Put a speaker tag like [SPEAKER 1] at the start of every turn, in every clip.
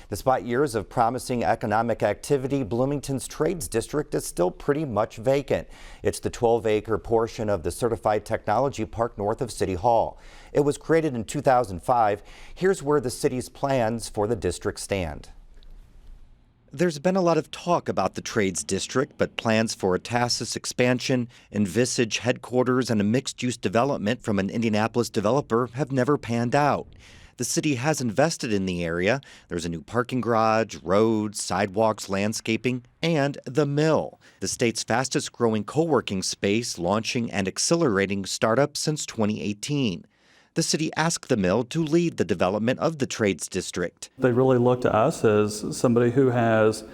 [SPEAKER 1] Despite years of promising economic activity, Bloomington's Trades District is still pretty much vacant. It's the 12-acre portion of the Certified Technology Park north of City Hall. It was created in 2005. Here's where the city's plans for the district stand. There's been a lot of talk about the Trades District, but plans for a TASIS expansion, envisage headquarters, and a mixed-use development from an Indianapolis developer have never panned out. The city has invested in the area. There's a new parking garage, roads, sidewalks, landscaping, and the mill, the state's fastest growing co-working space, launching and accelerating startups since 2018. The city asked the mill to lead the development of the Trades District.
[SPEAKER 2] They really look to us as somebody who has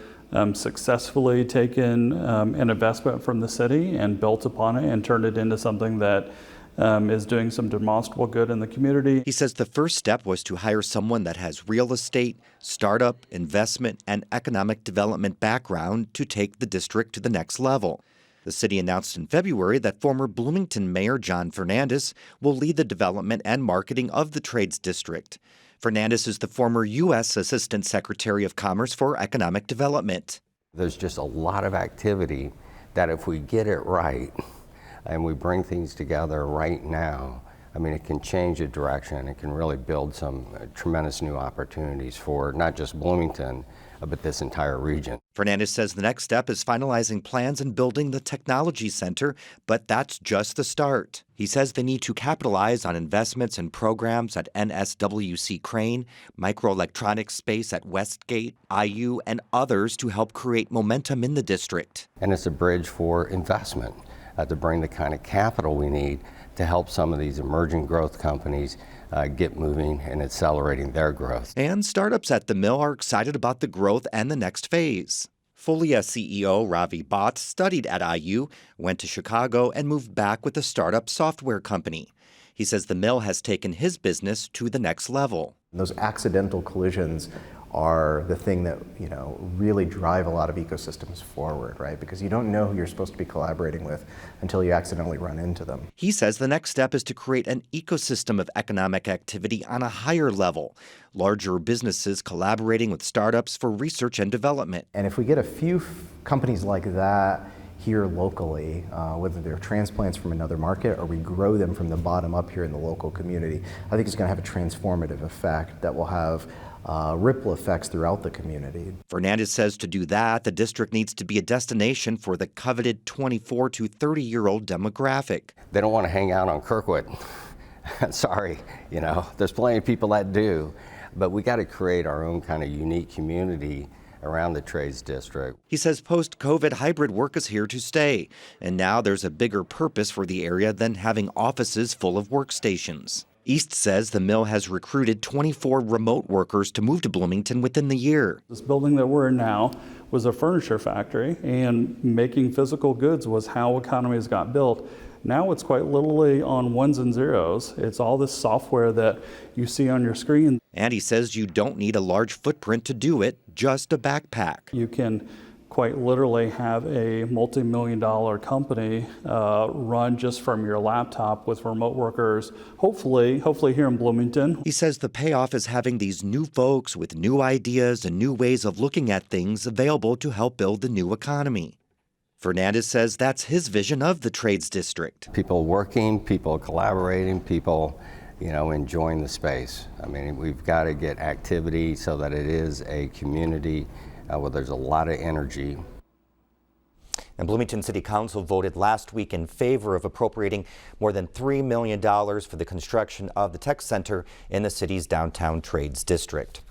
[SPEAKER 2] successfully taken an investment from the city and built upon it and turned it into something that is doing some demonstrable good in the community.
[SPEAKER 1] He says the first step was to hire someone that has real estate, startup, investment, and economic development background to take the district to the next level. The city announced in February that former Bloomington Mayor John Fernandez will lead the development and marketing of the Trades District. Fernandez is the former U.S. Assistant Secretary of Commerce for Economic Development.
[SPEAKER 3] There's just a lot of activity that if we get it right and we bring things together right now, I mean, it can change the direction. It can really build some tremendous new opportunities for not just Bloomington, but this entire region.
[SPEAKER 1] Fernandez says the next step is finalizing plans and building the technology center, but that's just the start. He says they need to capitalize on investments and programs at NSWC Crane, microelectronics space at Westgate, IU, and others to help create momentum in the district.
[SPEAKER 3] And it's a bridge for investment to bring the kind of capital we need to help some of these emerging growth companies get moving and accelerating their growth.
[SPEAKER 1] And startups at the mill are excited about the growth and the next phase. Folia CEO Ravi Bhatt studied at IU, went to Chicago, and moved back with a startup software company. He says the mill has taken his business to the next level.
[SPEAKER 4] Those accidental collisions are the thing that, really drive a lot of ecosystems forward, right? Because you don't know who you're supposed to be collaborating with until you accidentally run into them.
[SPEAKER 1] He says the next step is to create an ecosystem of economic activity on a higher level, larger businesses collaborating with startups for research and development.
[SPEAKER 4] And if we get a few companies like that here locally, whether they're transplants from another market or we grow them from the bottom up here in the local community, I think it's going to have a transformative effect that will have ripple effects throughout the community.
[SPEAKER 1] Fernandez says to do that, the district needs to be a destination for the coveted 24 to 30-year-old demographic.
[SPEAKER 3] They don't want to hang out on Kirkwood. Sorry, there's plenty of people that do, but we got to create our own kind of unique community around the Trades District.
[SPEAKER 1] He says post-COVID hybrid work is here to stay, and now there's a bigger purpose for the area than having offices full of workstations. East says the mill has recruited 24 remote workers to move to Bloomington within the year.
[SPEAKER 2] This building that we're in now was a furniture factory, and making physical goods was how economies got built. Now it's quite literally on ones and zeros. It's all this software that you see on your screen.
[SPEAKER 1] And he says you don't need a large footprint to do it, just a backpack.
[SPEAKER 2] You can quite literally have a multi-million-dollar company run just from your laptop with remote workers, hopefully here in Bloomington.
[SPEAKER 1] He says the payoff is having these new folks with new ideas and new ways of looking at things available to help build the new economy. Fernandez says that's his vision of the Trades District.
[SPEAKER 3] People working, people collaborating, people enjoying the space. I mean, we've got to get activity so that it is a community where there's a lot of energy.
[SPEAKER 1] And Bloomington City Council voted last week in favor of appropriating more than $3 million for the construction of the tech center in the city's downtown Trades District.